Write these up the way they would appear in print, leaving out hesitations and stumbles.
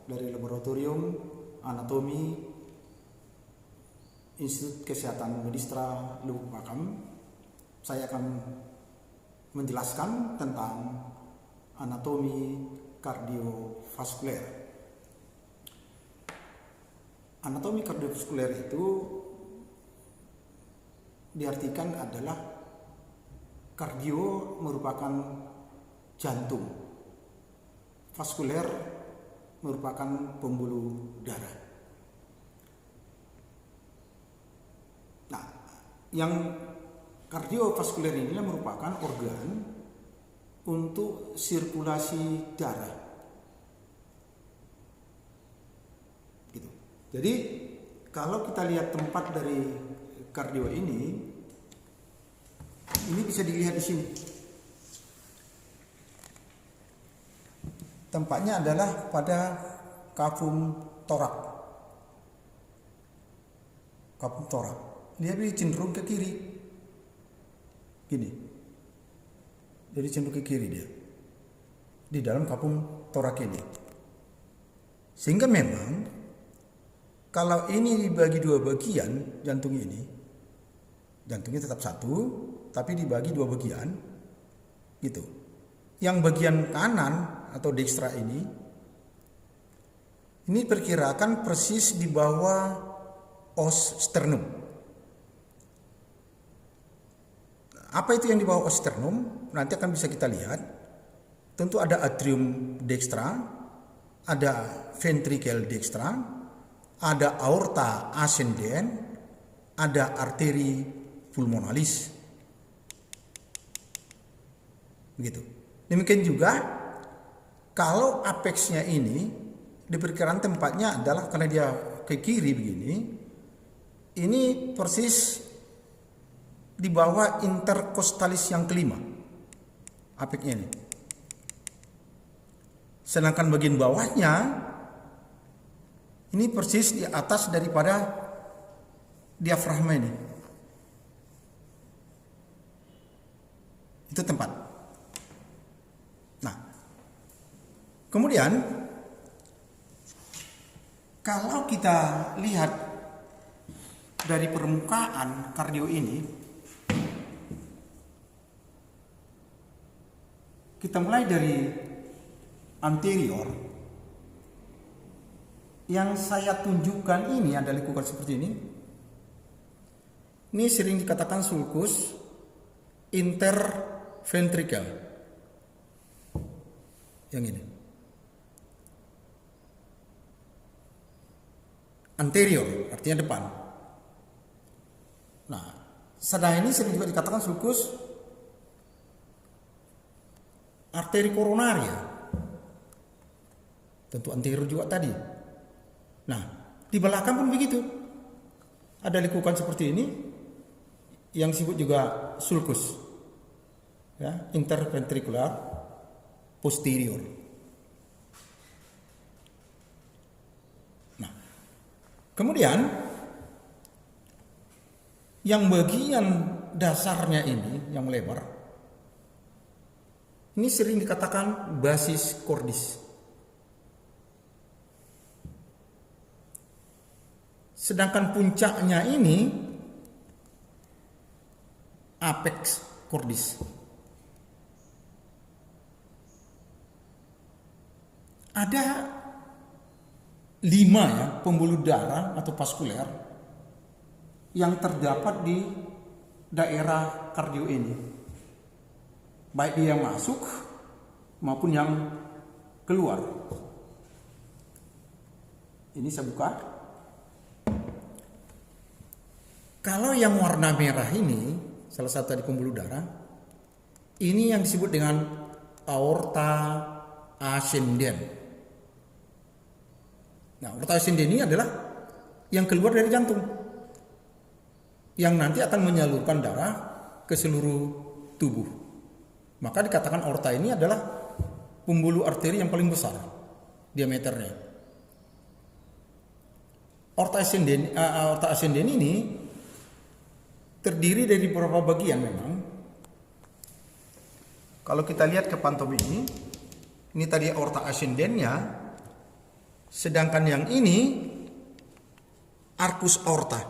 Dari Laboratorium Anatomi Institut Kesehatan Medistra Lubuk Pakam. Saya akan menjelaskan tentang anatomi kardiovaskuler. Anatomi kardiovaskuler itu diartikan adalah kardio merupakan jantung, vaskuler merupakan pembuluh darah. Nah, yang kardiovaskuler ini merupakan organ untuk sirkulasi darah. Gitu. Jadi, kalau kita lihat tempat dari kardio ini bisa dilihat di sini. Tempatnya adalah pada kafum torak. Kafum torak. Dia cenderung ke kiri. Gini. Jadi cenderung ke kiri dia. Di dalam kafum torak ini. Sehingga memang kalau ini dibagi dua bagian, jantungnya tetap satu, tapi dibagi dua bagian. Gitu. Yang bagian kanan atau dextra ini perkirakan persis di bawah os sternum. Apa itu yang di bawah os sternum? Nanti akan bisa kita lihat. Tentu ada atrium dextra, ada ventricle dextra, ada aorta ascendens, ada arteri pulmonalis. Begitu. Demikian juga kalau apexnya ini diperkirakan tempatnya adalah karena dia ke kiri begini, ini persis di bawah intercostalis yang kelima, apexnya ini. Sedangkan bagian bawahnya ini persis di atas daripada diafragma ini. Itu tempat. Kemudian kalau kita lihat dari permukaan kardio ini, kita mulai dari anterior. Yang saya tunjukkan ini ada lekukan seperti ini. Ini sering dikatakan sulcus interventricle. Yang ini. Anterior artinya depan. Nah, sedang ini sering juga dikatakan sulcus arteri koronaria. Tentu anterior juga tadi. Nah, di belakang pun begitu. Ada lekukan seperti ini yang disebut juga sulcus, ya, interventricular posterior. Kemudian yang bagian dasarnya ini yang lebar ini sering dikatakan basis cordis. Sedangkan puncaknya ini apex cordis. Ada 5 ya pembuluh darah atau vaskuler yang terdapat di daerah kardio ini, baik dia yang masuk maupun yang keluar. Ini saya buka. Kalau yang warna merah ini salah satu dari pembuluh darah, ini yang disebut dengan aorta ascendens. Nah, aorta ascendens ini adalah yang keluar dari jantung. yang nanti akan menyalurkan darah ke seluruh tubuh. Maka dikatakan aorta ini adalah pembuluh arteri yang paling besar diameternya. Aorta ascendens ini terdiri dari beberapa bagian memang. Kalau kita lihat ke pantom ini tadi aorta ascendensnya, sedangkan yang ini arcus aorta.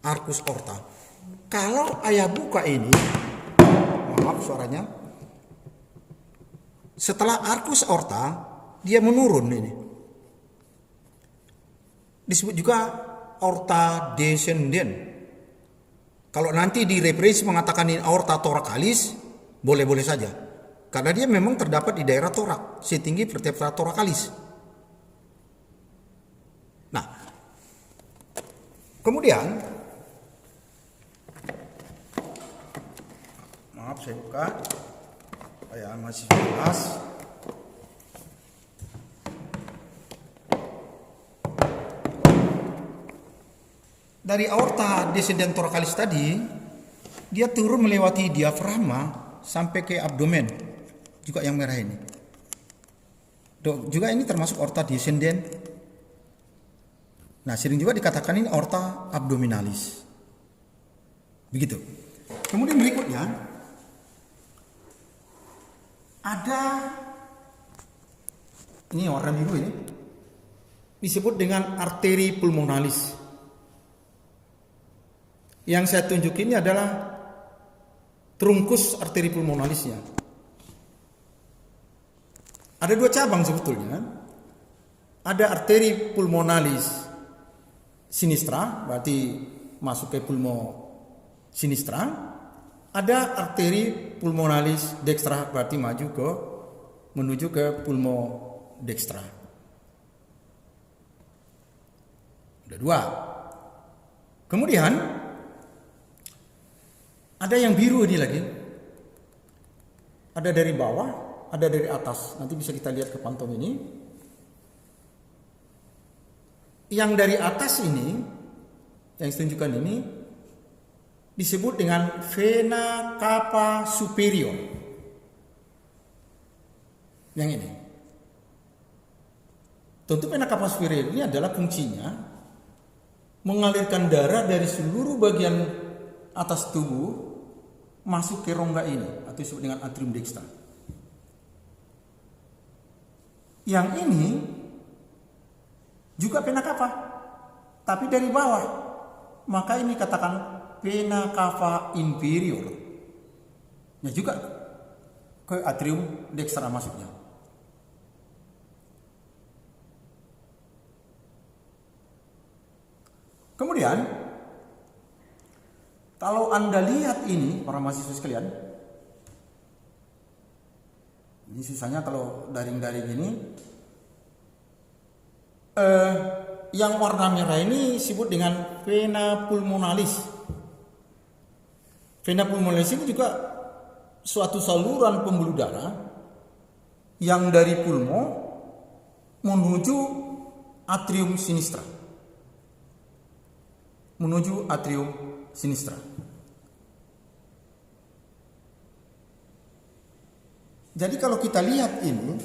Arcus aorta. Kalau ayah buka ini, maaf suaranya, setelah arcus aorta dia menurun ini. Disebut juga aorta descendens. Kalau nanti di referensi mengatakan ini aorta thoracalis, boleh-boleh saja. Karena dia memang terdapat di daerah torak, setinggi vertebra thoracalis. Nah, kemudian, maaf saya buka, supaya masih jelas. Dari aorta descendens thoracalis tadi, dia turun melewati diafragma sampai ke abdomen, juga yang merah ini. Juga ini termasuk aorta descendens. Nah, sering juga dikatakan ini aorta abdominalis. Begitu. Kemudian berikutnya ada ini warna biru ini disebut dengan arteri pulmonalis. Yang saya tunjukin ini adalah trunkus arteri pulmonalisnya. Ada dua cabang sebetulnya. Ada arteri pulmonalis sinistra, berarti masuk ke pulmo sinistra. Ada arteri pulmonalis dextra, berarti menuju ke pulmo dextra. Ada dua. Kemudian ada yang biru ini lagi. Ada dari bawah, ada dari atas. Nanti bisa kita lihat ke pantom ini. Yang dari atas ini, yang saya tunjukkan ini, disebut dengan vena cava superior. Yang ini. Tentu vena cava superior ini adalah fungsinya mengalirkan darah dari seluruh bagian atas tubuh masuk ke rongga ini, atau disebut dengan atrium dextra. Yang ini juga vena cava, tapi dari bawah. Maka ini katakan vena cava inferior. Ya juga ke atrium dextra masuknya. Kemudian kalau Anda lihat ini, para mahasiswa sekalian, ini sisanya kalau daring-daring ini, yang warna merah ini disebut dengan vena pulmonalis. Vena pulmonalis ini juga suatu saluran pembuluh darah yang dari pulmo menuju atrium sinistra. Menuju atrium sinistra. Jadi kalau kita lihat ini,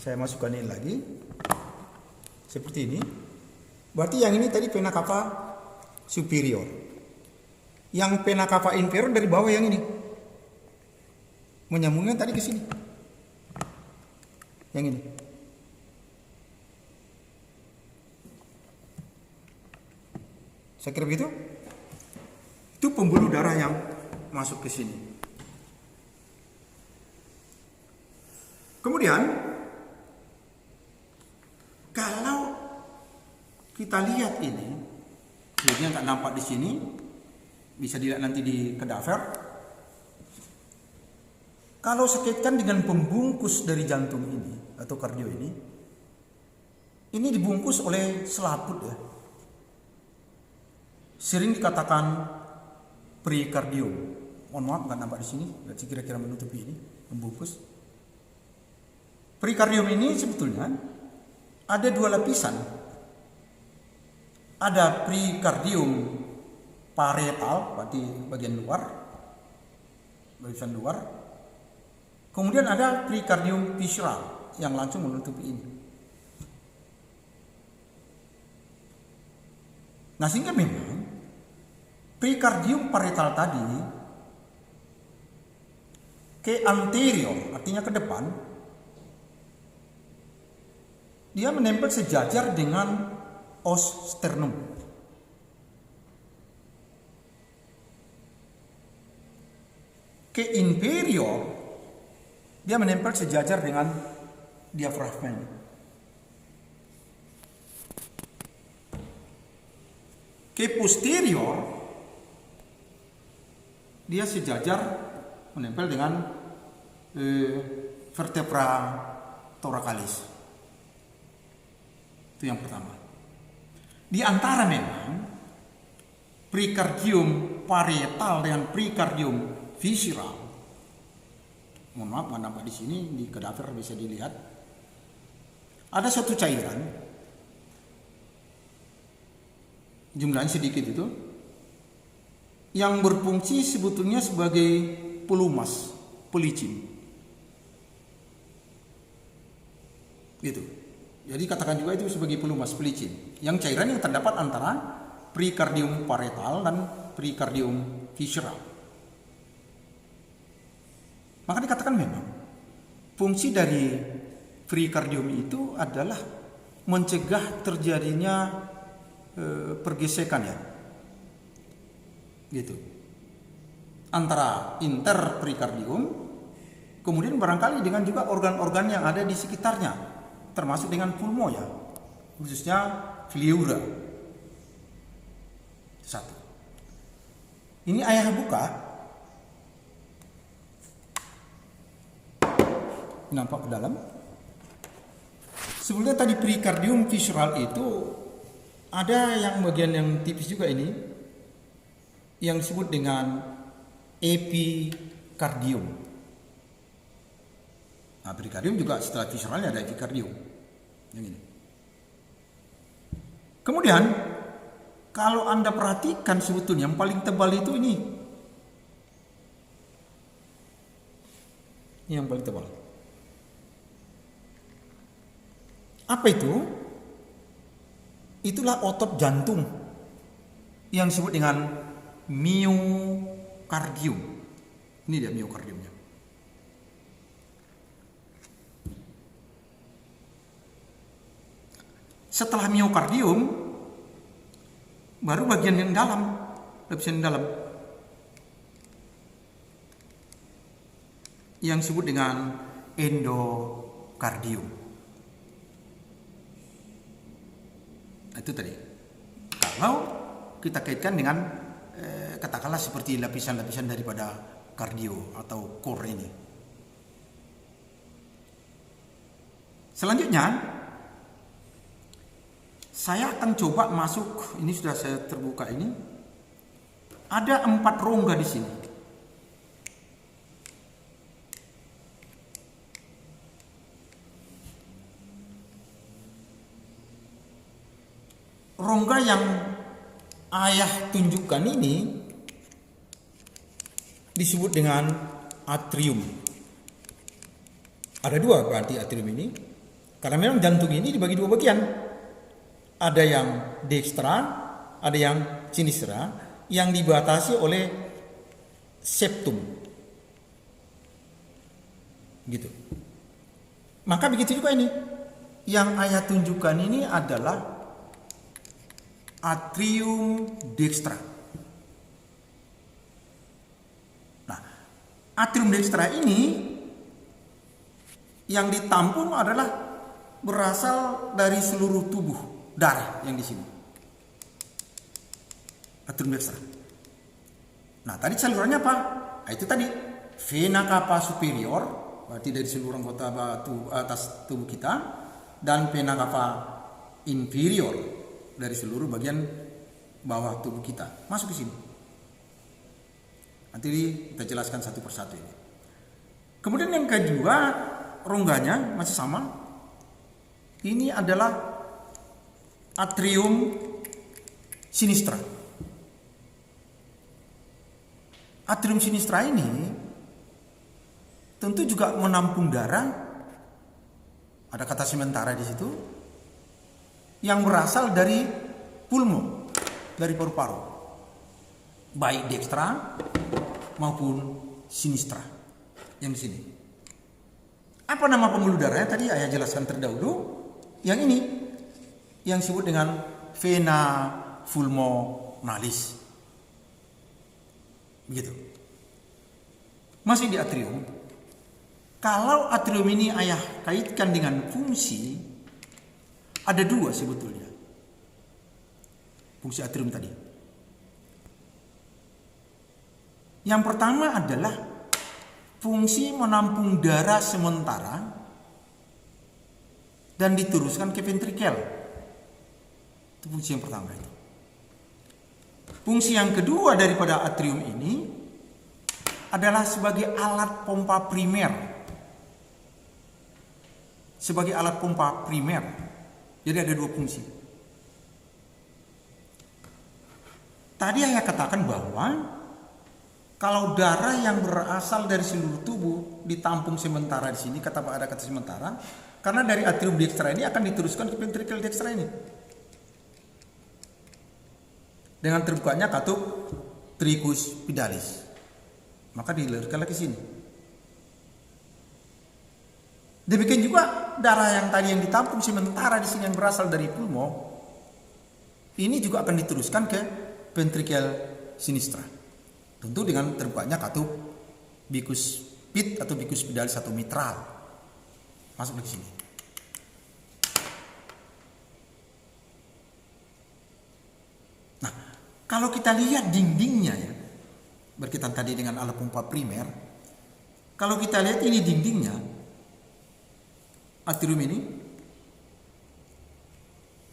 saya masukkan ini lagi, seperti ini. Berarti yang ini tadi vena cava superior. Yang vena cava inferior dari bawah yang ini. Menyambungnya tadi ke sini. Yang ini. Saya kira begitu. Itu pembuluh darah yang masuk ke sini. Kemudian kalau kita lihat ini, jadi nggak nampak di sini, bisa dilihat nanti di kadaver. Kalau sekaitan dengan pembungkus dari jantung ini atau kardio ini dibungkus oleh selaput ya. Sering dikatakan perikardium. Mohon maaf nggak nampak di sini, berarti kira-kira menutupi ini pembungkus. Perikardium ini sebetulnya ada dua lapisan ada pericardium parietal, berarti bagian luar, bagian luar. Kemudian ada pericardium visceral yang langsung menutupi ini. Nah, sehingga memang pericardium parietal tadi ke anterior, artinya ke depan, dia menempel sejajar dengan os sternum. Ke inferior, dia menempel sejajar dengan diafragma. Ke posterior, dia sejajar menempel dengan vertebra thoracalis. Itu yang pertama. Di antara memang pericardium parietal dengan pericardium visceral. Mohon maaf, nggak nampak di sini, di kadaver bisa dilihat. Ada satu cairan, jumlahnya sedikit itu, yang berfungsi sebetulnya sebagai pelumas, pelicin. Gitu. Jadi katakan juga itu sebagai pelumas, pelicin. Yang cairan yang terdapat antara pericardium parietal dan pericardium visceral. Maka dikatakan memang fungsi dari pericardium itu adalah mencegah terjadinya pergesekan, ya, gitu, antara interpericardium, kemudian barangkali dengan juga organ-organ yang ada di sekitarnya, termasuk dengan pulmo, ya, khususnya pleura. Satu. Ini ayah buka, nampak ke dalam. Sebelumnya tadi pericardium visceral itu ada yang bagian yang tipis juga ini, yang disebut dengan epicardium. Nah, pericardium juga setelah visceralnya ada epicardium. Yang ini. Kemudian, kalau Anda perhatikan sebetulnya yang paling tebal itu ini. Ini yang paling tebal. Apa itu? Itulah otot jantung yang disebut dengan miokardium. Ini dia miokardiumnya. Setelah miokardium, baru bagian yang dalam, lapisan dalam, yang disebut dengan endokardium. Itu tadi. Kalau kita kaitkan dengan katakanlah seperti lapisan-lapisan daripada kardio atau core ini. Selanjutnya, saya akan coba masuk. Ini sudah saya terbuka ini. Ada 4 rongga di sini. Rongga yang ayah tunjukkan ini disebut dengan atrium. Ada 2 berarti atrium ini. Karena memang jantung ini dibagi 2 bagian. Ada yang dextra, ada yang sinistra, yang dibatasi oleh septum. Gitu. Maka begitu juga ini. Yang ayah tunjukkan ini adalah atrium dextra. Nah, atrium dextra ini yang ditampung adalah berasal dari seluruh tubuh, darah yang di sini. Atrium dextra. Nah, tadi salurannya apa? Nah, itu tadi vena cava superior, berarti dari seluruh anggota atas tubuh kita, dan vena cava inferior, dari seluruh bagian bawah tubuh kita, masuk ke sini. Nanti kita jelaskan satu persatu ini. Kemudian yang kedua, rongganya masih sama. Ini adalah atrium sinistra. Atrium sinistra ini tentu juga menampung darah, ada kata sementara di situ, yang berasal dari pulmo, dari paru-paru, baik dekstra maupun sinistra yang di sini. Apa nama pembuluh darahnya tadi ayah jelaskan terdahulu. Yang ini yang disebut dengan vena pulmonalis. Begitu. Masih di atrium. Kalau atrium ini ayah kaitkan dengan fungsi, ada dua sebetulnya. Fungsi atrium tadi. Yang pertama adalah fungsi menampung darah sementara dan diteruskan ke ventrikel. Itu fungsi yang pertama itu. Fungsi yang kedua daripada atrium ini adalah sebagai alat pompa primer. Sebagai alat pompa primer. Jadi ada dua fungsi. Tadi saya katakan bahwa kalau darah yang berasal dari seluruh tubuh ditampung sementara di sini, ada kata sementara, karena dari atrium dekstra ini akan diteruskan ke ventrikel dekstra ini. Dengan terbukanya katup tricus pidalis. Maka dilarikan lagi sini. Demikian juga darah yang tadi yang ditampung sementara di sini yang berasal dari pulmo, ini juga akan diteruskan ke ventrikel sinistra. Tentu dengan terbukanya katup bicus pit atau bicus pidalis atau mitral. Masuk ke sini. Nah, kalau kita lihat dindingnya ya, berkaitan tadi dengan alat pompa primer, kalau kita lihat ini dindingnya, atrium ini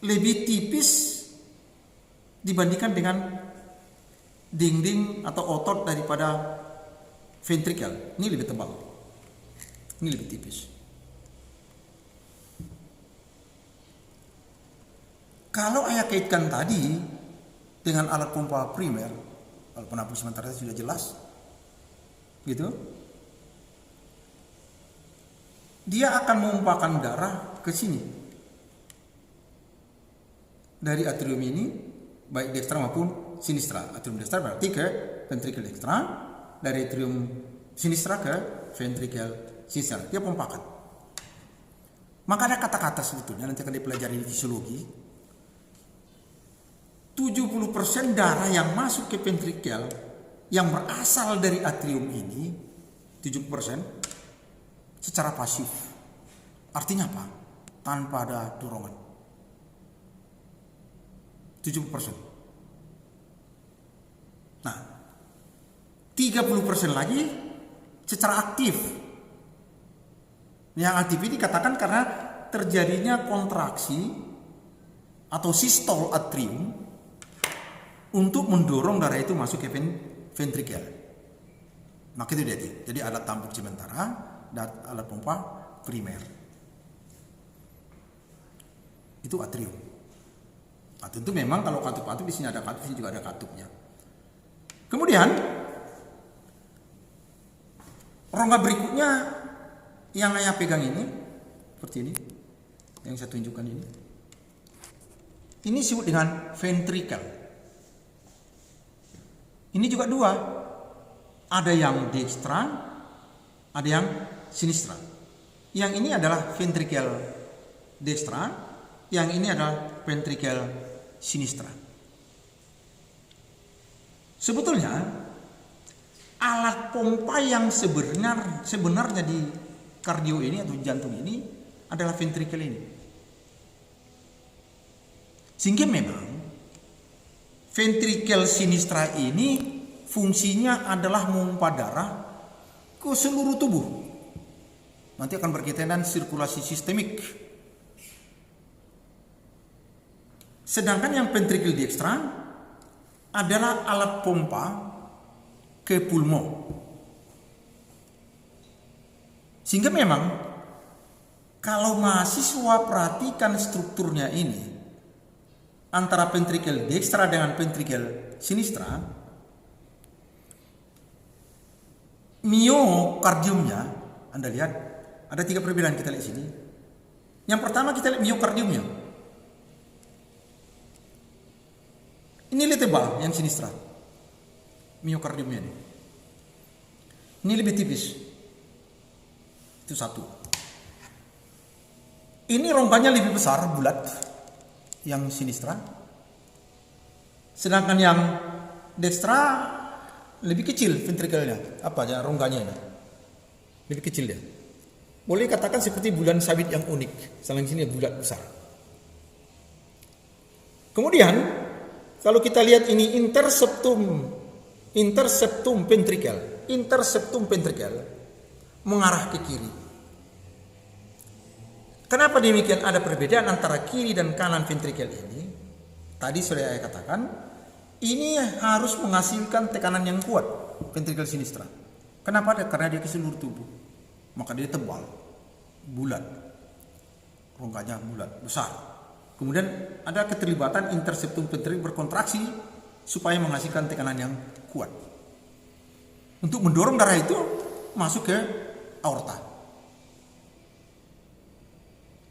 lebih tipis dibandingkan dengan dinding atau otot daripada ventrikel. Ini lebih tebal, ini lebih tipis. Kalau ayah kaitkan tadi dengan alat pompa primer, alat penampung sementara sudah jelas, gitu. Dia akan memumpahkan darah ke sini dari atrium ini, baik dekstra maupun sinistra. Atrium dekstra berarti ke ventrikel dekstra, dari atrium sinistra ke ventrikel sinistra. Dia pompakan. Maka ada kata-kata sebetulnya nanti akan dipelajari di fisiologi. 70% darah yang masuk ke ventrikel yang berasal dari atrium ini, 70% secara pasif. Artinya apa? Tanpa ada dorongan. 70%. Nah, 30% lagi secara aktif. Yang aktif ini dikatakan karena terjadinya kontraksi atau sistol atrium untuk mendorong darah itu masuk ke ventrikel. Maka itu dia. Jadi alat tampung sementara dan alat pompa primer. Itu atrium. Nah, tentu memang kalau katup-katup di sini ada katup, di sini juga ada katupnya. Kemudian rongga berikutnya yang saya pegang ini seperti ini, yang saya tunjukkan ini. Ini disebut dengan ventrikel. Ini juga dua, ada yang dekstra, ada yang sinistra. Yang ini adalah ventrikel dekstra, yang ini adalah ventrikel sinistra. Sebetulnya alat pompa yang sebenarnya di kardio ini atau jantung ini adalah ventrikel ini. Sehingga memang ventrikel sinistra ini fungsinya adalah memompa darah ke seluruh tubuh. Nanti akan berkaitan dengan sirkulasi sistemik. Sedangkan yang ventrikel dekstra adalah alat pompa ke pulmo. Sehingga memang kalau mahasiswa perhatikan strukturnya ini, antara ventrikel dextra dengan ventrikel sinistra, miokardiumnya, Anda lihat ada 3 perbedaan kita lihat sini. Yang pertama kita lihat miokardiumnya. Ini lebih tebal yang sinistra. Miokardiumnya ini. Ini lebih tipis. Itu satu. Ini rombanya lebih besar, bulat, yang sinistra. Sedangkan yang dextra lebih kecil ventrikelnya. Apa ya rongganya ini? Lebih kecil dia. Boleh katakan seperti bulan sabit yang unik. Selain sini bulat besar. Kemudian kalau kita lihat ini interseptum ventrikel mengarah ke kiri. Kenapa demikian ada perbedaan antara kiri dan kanan ventrikel ini? Tadi sudah saya katakan, ini harus menghasilkan tekanan yang kuat ventrikel sinistra. Kenapa? Karena dia ke seluruh tubuh. Maka dia tebal, bulat, rongganya bulat, besar. Kemudian ada keterlibatan interseptum ventrikel berkontraksi supaya menghasilkan tekanan yang kuat. Untuk mendorong darah itu masuk ke aorta.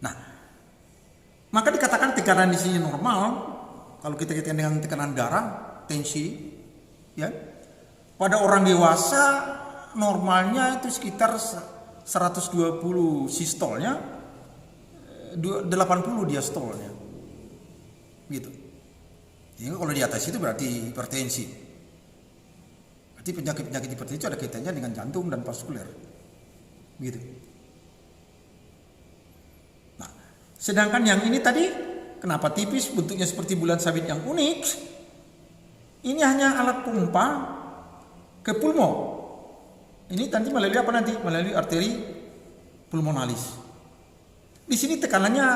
Nah, maka dikatakan tekanan di sini normal. Kalau kita kaitkan dengan tekanan darah, tensi, ya, pada orang dewasa normalnya itu sekitar 120 sistolnya, 80 diastolnya, gitu. Jadi kalau di atas itu berarti hipertensi. Berarti penyakit hipertensi itu ada kaitannya dengan jantung dan vaskuler, gitu. Nah, sedangkan yang ini tadi, kenapa tipis, bentuknya seperti bulan sabit yang unik? Ini hanya alat pompa ke pulmo. Ini nanti melalui apa nanti? Melalui arteri pulmonalis. Di sini tekanannya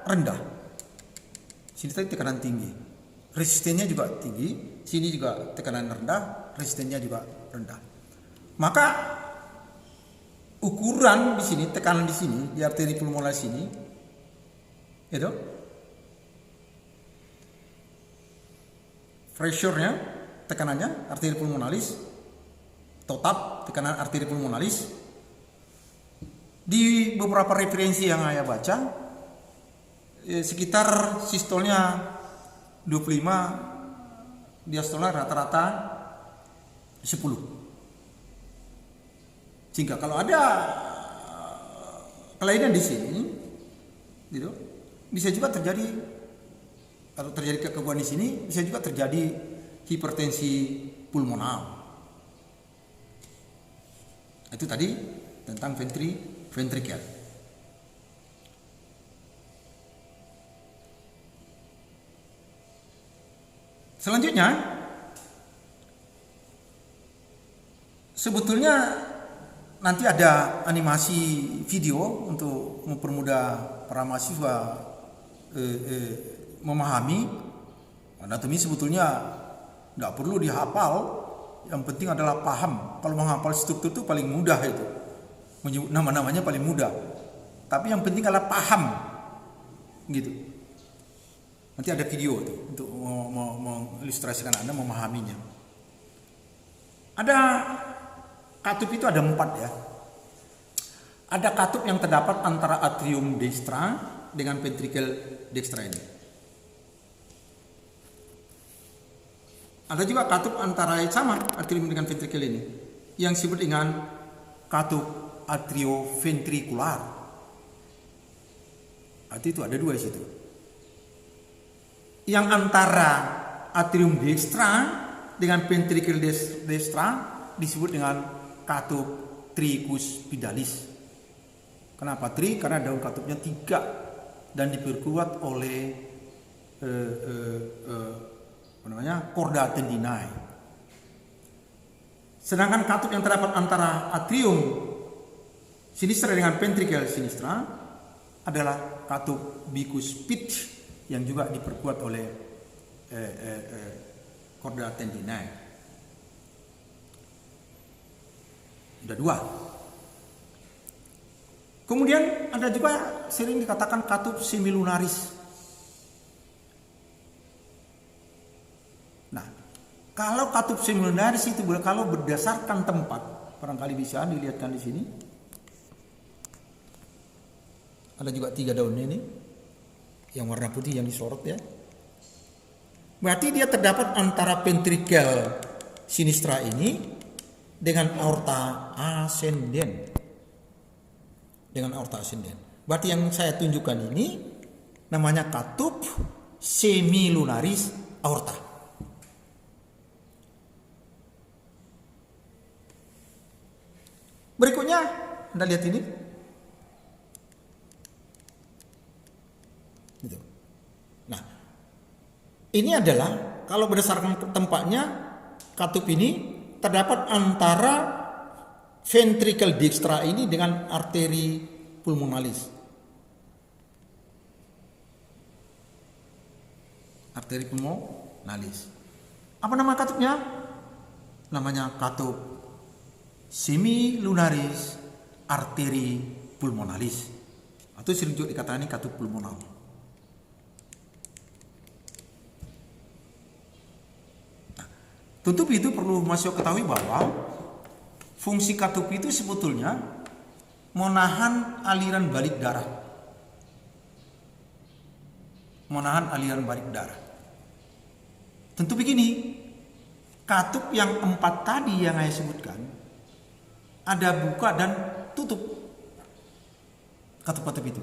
rendah. Sini tadi tekanan tinggi. Resistennya juga tinggi. Sini juga tekanan rendah, resistennya juga rendah. Maka ukuran di sini, tekanan di sini, di arteri pulmonalis ini, itu pressure-nya, tekanannya, arteri pulmonalis, total tekanan arteri pulmonalis, di beberapa referensi yang saya baca, sekitar sistolnya 25, diastolnya rata-rata 10. Sehingga kalau ada kelainan di sini, gitu, bisa juga terjadi. Kalau terjadi kegangguan di sini, bisa juga terjadi hipertensi pulmonal. Itu tadi tentang ventrikel. Selanjutnya, sebetulnya nanti ada animasi video untuk mempermudah para mahasiswa memahami anatomi. Sebetulnya nggak perlu dihafal, yang penting adalah paham. Kalau menghafal struktur itu paling mudah, itu menyebut nama-namanya paling mudah, tapi yang penting adalah paham, gitu. Nanti ada video itu untuk mengilustrasikan Anda memahaminya. Ada katup itu ada 4 ya. Ada katup yang terdapat antara atrium dextra dengan ventrikel dextra ini. Ada juga katup antara sama atrium dengan ventrikel ini, yang disebut dengan katup atrioventrikular. Arti itu ada 2 di situ. Yang antara atrium dextra dengan ventrikel dextra disebut dengan katup tricuspidalis. Kenapa tri? Karena daun katupnya 3 dan diperkuat oleh chorda tendinae. Sedangkan katup yang terdapat antara atrium sinistra dengan ventrikel sinistra adalah katup bicuspid yang juga diperkuat oleh chorda tendinae. Sudah 2. Kemudian ada juga sering dikatakan katup semilunaris. Nah, kalau katup semilunaris itu kalau berdasarkan tempat, barangkali bisa dilihatkan di sini. Ada juga 3 daunnya ini, yang warna putih yang disorot ya. Berarti dia terdapat antara ventrikel sinistra ini dengan aorta ascendens. Dengan aorta ascendens. Berarti yang saya tunjukkan ini namanya katup semilunaris aorta. Berikutnya, Anda lihat ini. Gitu. Nah, ini adalah kalau berdasarkan tempatnya, katup ini terdapat antara ventrikel dextra ini dengan arteri pulmonalis. Arteri pulmonalis. Apa nama katupnya? Namanya katup semilunaris arteri pulmonalis, atau sering juga dikatakan ini katup pulmonal. Nah, tentu itu perlu masih ketahui bahwa fungsi katup itu sebetulnya menahan aliran balik darah. Menahan aliran balik darah. Tentu begini, katup yang 4 tadi yang saya sebutkan, ada buka dan tutup katup-katup itu.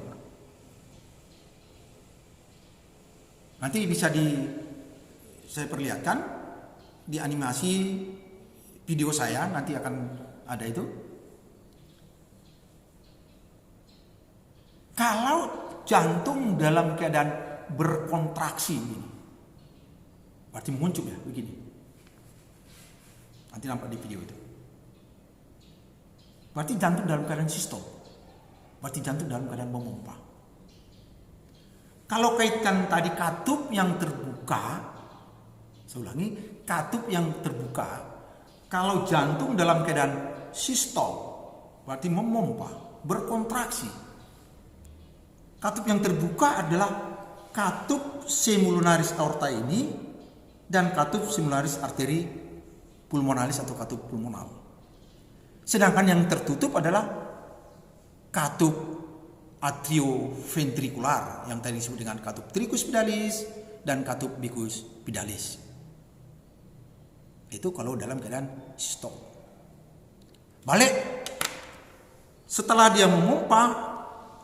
Nanti bisa saya perlihatkan di animasi video saya, nanti akan ada itu. Kalau jantung dalam keadaan berkontraksi ini, berarti muncul ya begini. Nanti nampak di video itu. Berarti jantung dalam keadaan sistol. Berarti jantung dalam keadaan memompa. Kalau kaitan tadi katup yang terbuka, saya ulangi, katup yang terbuka, kalau jantung dalam keadaan sistol, berarti memompa, berkontraksi. Katup yang terbuka adalah katup semilunaris aorta ini dan katup semilunaris arteri pulmonalis atau katup pulmonal. Sedangkan yang tertutup adalah katup atrioventrikular yang tadi disebut dengan katup tricuspidalis dan katup bicuspidalis. Itu kalau dalam keadaan sistol. Balik. Setelah dia memompa,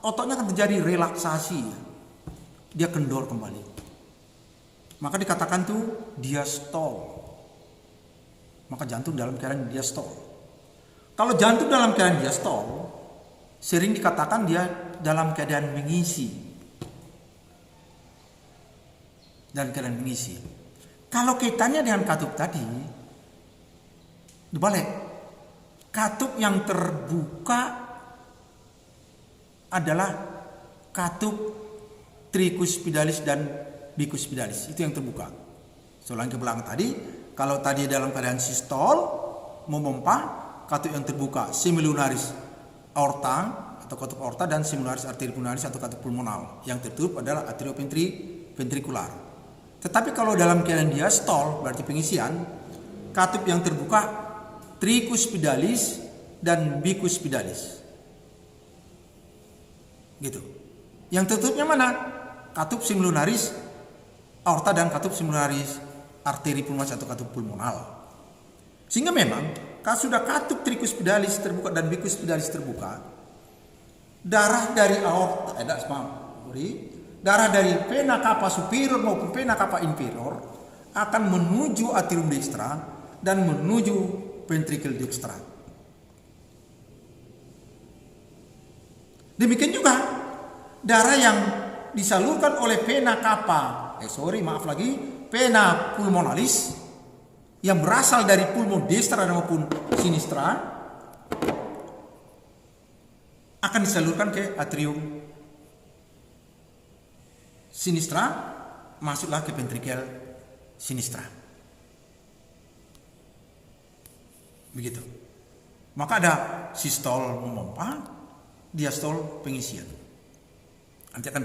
ototnya akan terjadi relaksasi. Dia kendor kembali. Maka dikatakan tuh diastol. Maka jantung dalam keadaan diastol. Kalau jantung dalam keadaan diastol, sering dikatakan dia dalam keadaan mengisi. Dan keadaan mengisi. Kalau kaitannya dengan katup tadi, dibalik. Katup yang terbuka adalah katup tricuspidalis dan bicuspidalis. Itu yang terbuka. Soalnya ke belakang tadi, kalau tadi dalam keadaan sistol, memompa, katup yang terbuka semilunaris aorta atau katup aorta dan semilunaris arteri pulmonalis atau katup pulmonal. Yang tertutup adalah atrioventrikular. Tetapi kalau dalam keadaan diastol, berarti pengisian, katup yang terbuka tricuspidalis dan bicuspidalis. Gitu. Yang tertutupnya mana? Katup semilunaris aorta dan katup semilunaris arteri pulmonalis atau katup pulmonal. Sehingga memang kalau sudah katup tricuspidalis terbuka dan bicuspidalis terbuka, darah dari aorta, darah dari vena cava superior maupun vena cava inferior akan menuju atrium dextra dan menuju ventricle dextra. Demikian juga darah yang disalurkan oleh vena cava, vena pulmonalis yang berasal dari pulmon destra maupun sinistra akan disalurkan ke atrium sinistra, masuklah ke ventrikel sinistra. Begitu. Maka ada sistol memompa, diastol pengisian. Nanti akan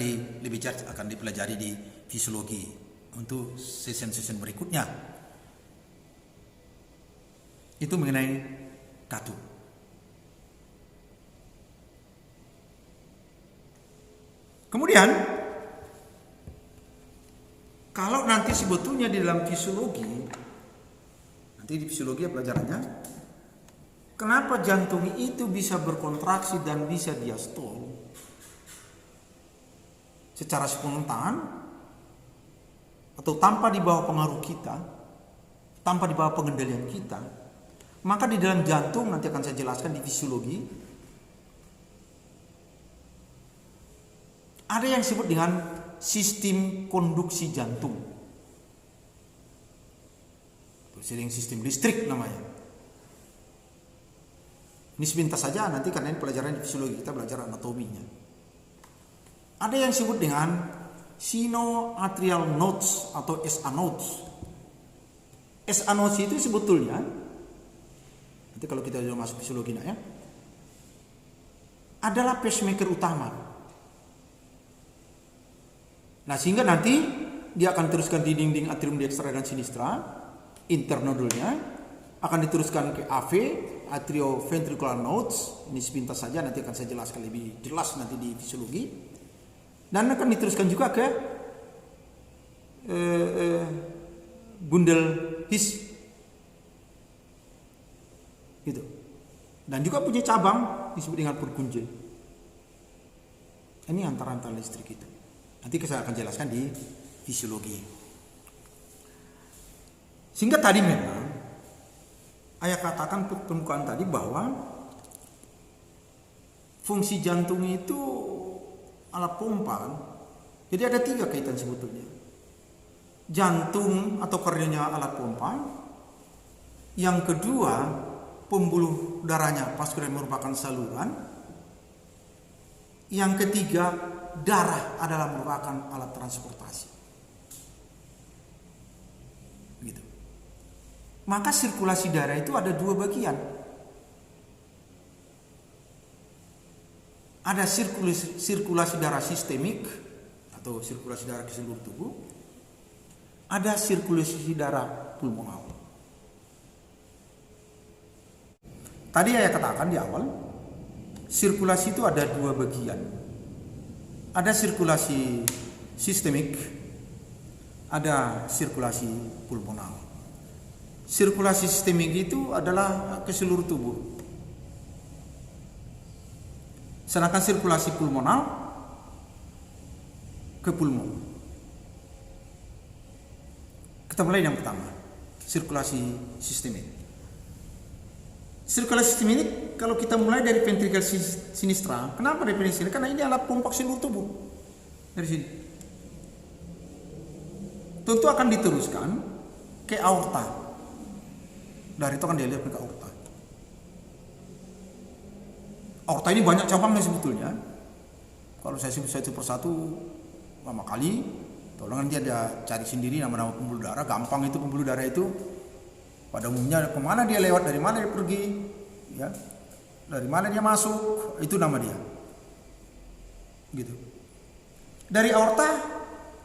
akan dipelajari di fisiologi untuk sesi-sesi berikutnya. Itu mengenai katup. Kemudian kalau nanti sebetulnya di dalam fisiologi, nanti di fisiologi pelajarannya, kenapa jantung itu bisa berkontraksi dan bisa diastol secara spontan atau tanpa di bawah pengaruh kita, tanpa di bawah pengendalian kita, maka di dalam jantung nanti akan saya jelaskan di fisiologi ada yang disebut dengan sistem konduksi jantung, sering sistem listrik namanya. Ini sepintas saja, nanti karena ini pelajaran di fisiologi kita belajar anatominya. Ada yang disebut dengan sinoatrial nodes atau SA nodes. SA nodes itu sebetulnya, nanti kalau kita sudah masuk fisiologi ya, adalah pacemaker utama. Nah, sehingga nanti dia akan teruskan di dinding atrium dextra dan sinistra, internodulnya akan diteruskan ke AV, atrioventricular nodes. Ini sepintas saja, nanti akan saya jelaskan lebih jelas nanti di fisiologi. Dan akan diteruskan juga ke bundel His, gitu. Dan juga punya cabang disebut dengan Purkinje. Ini antara listrik itu. Nanti saya akan jelaskan di fisiologi. Sehingga tadi memang ayah katakan pembukaan tadi bahwa fungsi jantung itu alat pompa. Jadi ada 3 kaitan sebetulnya. Jantung atau kardionya alat pompa. Yang kedua, pembuluh darahnya vaskular merupakan saluran. Yang ketiga, darah adalah merupakan alat transportasi. Gitu. Maka sirkulasi darah itu ada 2 bagian. Ada sirkulasi darah sistemik atau sirkulasi darah ke seluruh tubuh. Ada sirkulasi darah pulmonal. Tadi saya katakan di awal, sirkulasi itu ada 2 bagian. Ada sirkulasi sistemik, ada sirkulasi pulmonal. Sirkulasi sistemik itu adalah ke seluruh tubuh. Sedangkan sirkulasi pulmonal ke pulmon. Kita mulai yang pertama, sirkulasi sistemik. Sirkulasi sistemik ini kalau kita mulai dari ventrikel sinistra, kenapa dari ventrikel sinistra? Karena ini alat pompa seluruh tubuh. Dari sini. Tentu akan diteruskan ke aorta. Dari itu akan dilihat ke aorta. Aorta ini banyak cabangnya sebetulnya. Kalau saya sebut satu persatu lama kali, tolong dia ada cari sendiri nama-nama pembuluh darah. Gampang itu pembuluh darah itu. Pada umumnya kemana dia lewat, dari mana dia pergi, ya, dari mana dia masuk, itu nama dia. Gitu. Dari aorta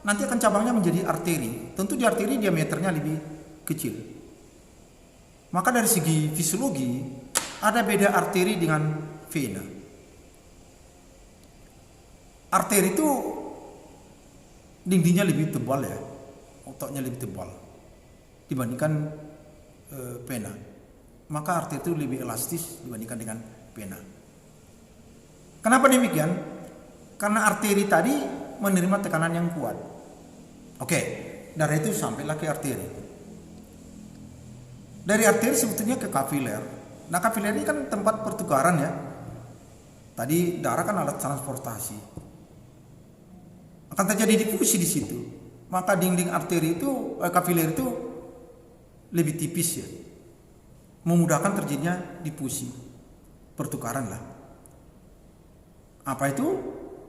nanti akan cabangnya menjadi arteri. Tentu di arteri diameternya lebih kecil. Maka dari segi fisiologi ada beda arteri dengan vena. Arteri itu dindingnya lebih tebal ya, ototnya lebih tebal dibandingkan pena. Maka arteri itu lebih elastis dibandingkan dengan pena. Kenapa demikian? Karena arteri tadi menerima tekanan yang kuat. Oke, dari itu sampailah ke arteri. Dari arteri sebetulnya ke kapiler. Nah, kapiler ini kan tempat pertukaran ya. Tadi darah kan alat transportasi. Akan terjadi difusi di situ. Maka dinding arteri itu, kapiler itu lebih tipis ya, memudahkan terjadinya difusi, pertukaran lah. Apa itu?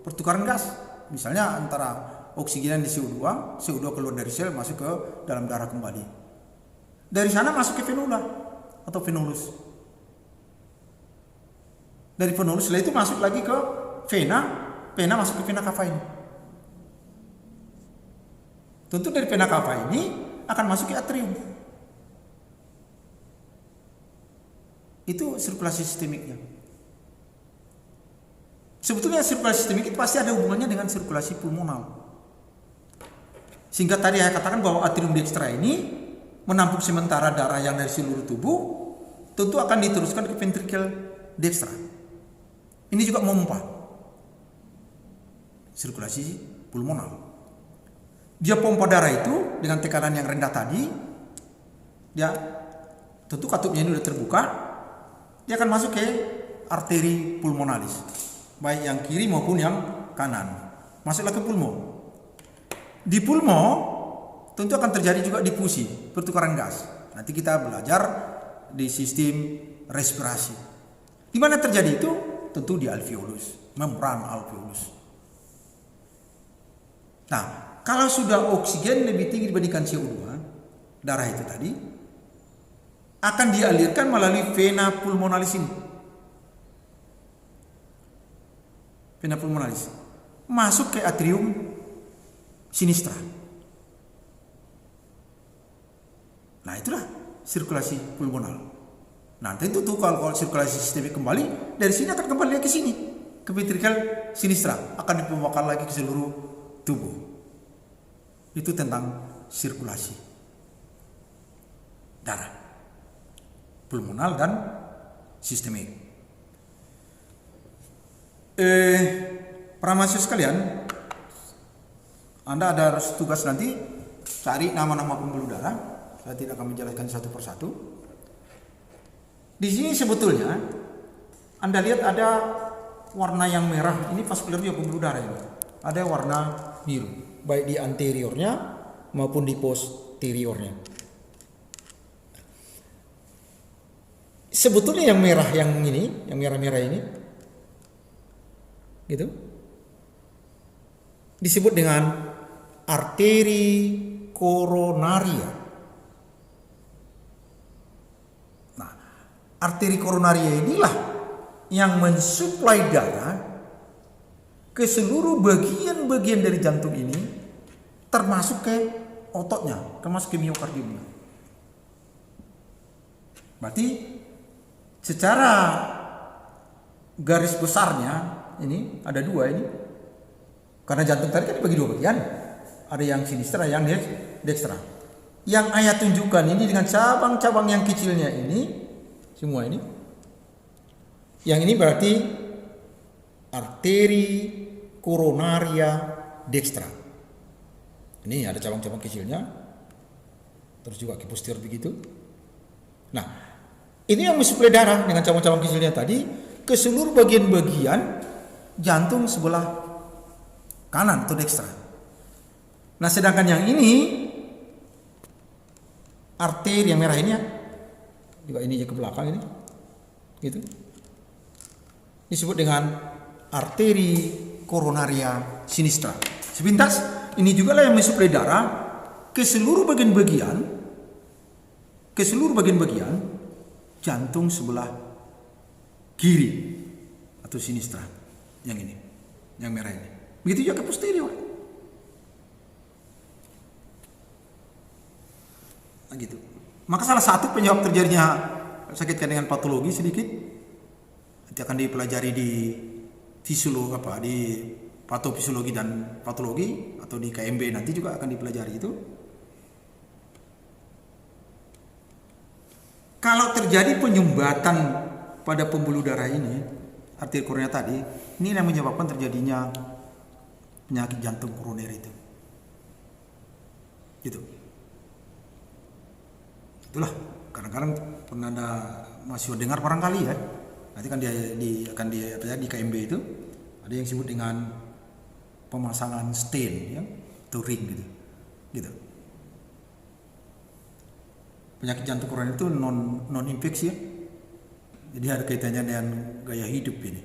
Pertukaran gas. Misalnya antara oksigen di CO2, CO2 keluar dari sel masuk ke dalam darah kembali. Dari sana masuk ke venula atau venulus. Dari venulus setelah itu masuk lagi ke vena, vena masuk ke vena cava ini. Tentu dari vena cava ini akan masuk ke atrium. Itu sirkulasi sistemiknya. Sebetulnya sirkulasi sistemik itu pasti ada hubungannya dengan sirkulasi pulmonal. Sehingga tadi saya katakan bahwa atrium dextra ini menampung sementara darah yang dari seluruh tubuh, tentu akan diteruskan ke ventricle dextra. Ini juga memompa sirkulasi pulmonal. Dia pompa darah itu dengan tekanan yang rendah tadi, ya tentu katupnya ini sudah terbuka, dia akan masuk ke arteri pulmonalis, baik yang kiri maupun yang kanan. Masuklah ke pulmo. Di pulmo tentu akan terjadi juga difusi, pertukaran gas. Nanti kita belajar di sistem respirasi. Di mana terjadi itu? Tentu di alveolus, membran alveolus. Nah, kalau sudah oksigen lebih tinggi dibandingkan CO2, darah itu tadi akan dialirkan melalui vena pulmonalis ini. Vena pulmonalis masuk ke atrium sinistra. Nah, itulah sirkulasi pulmonal. Nah, tentu tuh kalau sirkulasi sistemik kembali dari sini akan kembali lagi ke sini, ke ventricle sinistra, akan dipompa lagi ke seluruh tubuh. Itu tentang sirkulasi darah pulmonal dan sistemik. Para mahasiswa sekalian, Anda ada tugas nanti cari nama-nama pembuluh darah. Saya tidak akan menjelaskan satu persatu. Di sini sebetulnya Anda lihat ada warna yang merah. Ini vaskular juga pembuluh darah ini. Ada warna biru, baik di anteriornya maupun di posteriornya. Sebetulnya yang merah yang ini, yang merah-merah ini, gitu, disebut dengan arteri koronaria. Nah, arteri koronaria inilah yang mensuplai darah ke seluruh bagian-bagian dari jantung ini, termasuk ke ototnya, termasuk ke miokardiumnya. Berarti secara garis besarnya ini ada dua ini, karena jantung tadi kan dibagi dua bagian, ada yang sinistra, yang dextra. Yang ayah tunjukkan ini dengan cabang-cabang yang kecilnya ini, semua ini, yang ini berarti arteri koronaria dextra. Ini ada cabang-cabang kecilnya, terus juga ke posterior begitu. Nah, ini yang mensuplai darah dengan cabang-cabang kecilnya tadi ke seluruh bagian-bagian jantung sebelah kanan atau dextra. Nah, sedangkan yang ini arteri yang merah ini ya, juga ini ke belakang ini, gitu, disebut dengan arteri koronaria sinistra. Sepintas ini juga lah yang mensuplai darah ke seluruh bagian-bagian jantung sebelah kiri atau sinistra, yang ini, yang merah ini. Begitu juga ke posterior. Nah, gitu. Maka salah satu penyebab terjadinya sakit kandungan patologi sedikit nanti akan dipelajari di di patofisiologi dan patologi, atau di KMB nanti juga akan dipelajari itu. Kalau terjadi penyumbatan pada pembuluh darah ini, arteri koroner tadi, ini yang menyebabkan terjadinya penyakit jantung koroner itu. Gitu. Itulah, kadang-kadang pernah ada masih dengar barangkali ya. Nanti kan di KMB itu ada yang disebut dengan pemasangan stent ya, atau ring gitu. Gitu. Penyakit jantung koroner itu non infeksi ya. Jadi ada kaitannya dengan gaya hidup ini.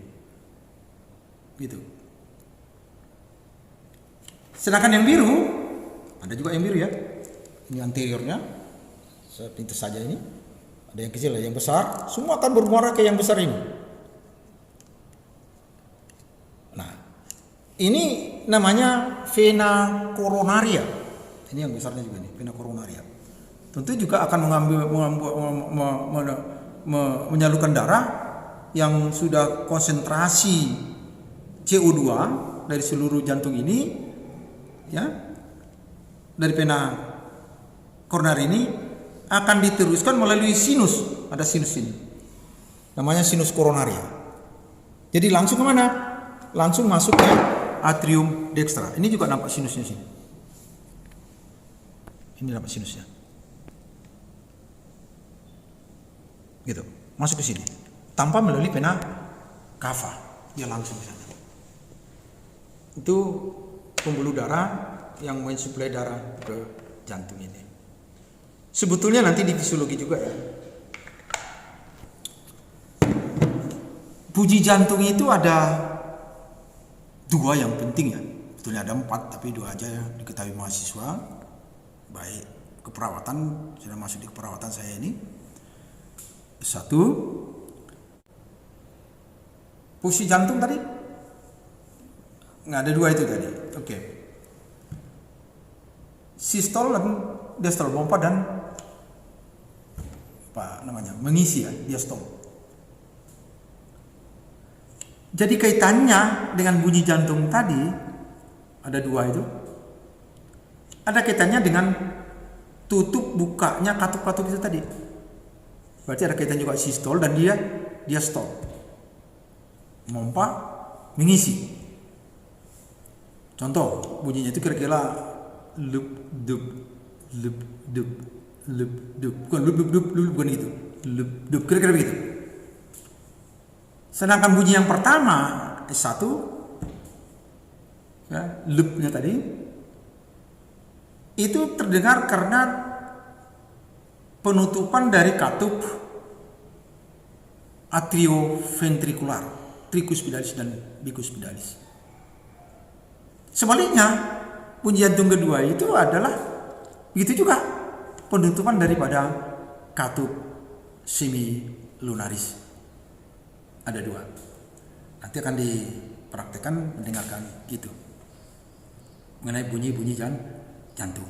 Gitu. Sedangkan yang biru, ada juga yang biru ya. Ini anteriornya. Saya pintas saja ini. Ada yang kecil, ada yang besar. Semua akan bermuara ke yang besar ini. Nah, ini namanya vena koronaria. Ini yang besarnya juga nih, vena koronaria. Tentu juga akan menyalurkan darah yang sudah konsentrasi CO2 dari seluruh jantung ini, ya, dari vena koroner ini akan diteruskan melalui sinus. Ada sinus ini, namanya sinus koronaria. Jadi langsung kemana? Langsung masuk ke atrium dextra. Ini juga nampak sinusnya sini. Ini nampak sinusnya. Gitu, masuk ke sini. Tanpa melalui vena cava, dia langsung ke sana. Itu pembuluh darah yang mensuplai darah ke jantung ini. Sebetulnya nanti di fisiologi juga ya. Bunyi jantung itu ada 2 yang penting ya. Sebetulnya ada 4 tapi 2 aja yang diketahui mahasiswa. Baik keperawatan, sudah masuk di keperawatan saya ini. 1, fungsi jantung tadi nggak ada 2 itu tadi. Oke. Sistol dan diastol, pompa dan apa namanya, mengisi ya, diastol. Jadi kaitannya dengan bunyi jantung tadi ada 2 itu. Ada kaitannya dengan tutup bukanya katup-katup itu tadi. Berarti ada kaitan juga sistol dan dia diastol. Pompa, mengisi. Contoh bunyinya itu kira-kira lup dup lup dup lup dup, bukan lup dup dup, bukan gitu, lup dup, kira-kira begitu. Sedangkan bunyi yang pertama S1 ya, lupnya tadi itu terdengar karena penutupan dari katup atrioventrikular, tricuspidalis dan bicuspidalis. Sebaliknya, bunyi jantung kedua itu adalah begitu juga, penutupan daripada katup semilunaris. Ada 2. Nanti akan dipraktekkan mendengarkan itu mengenai bunyi-bunyi jantung.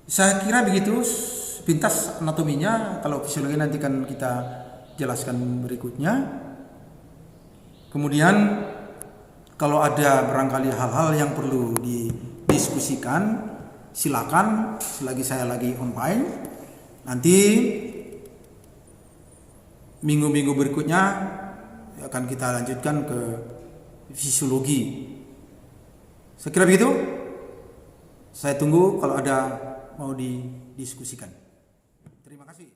Saya kira begitu pintas anatominya. Kalau fisiologi nanti kan kita jelaskan berikutnya. Kemudian kalau ada barangkali hal-hal yang perlu didiskusikan, silakan selagi saya lagi online. Nanti minggu-minggu berikutnya akan kita lanjutkan ke fisiologi. Saya kira begitu. Saya tunggu kalau ada mau didiskusikan. Terima kasih.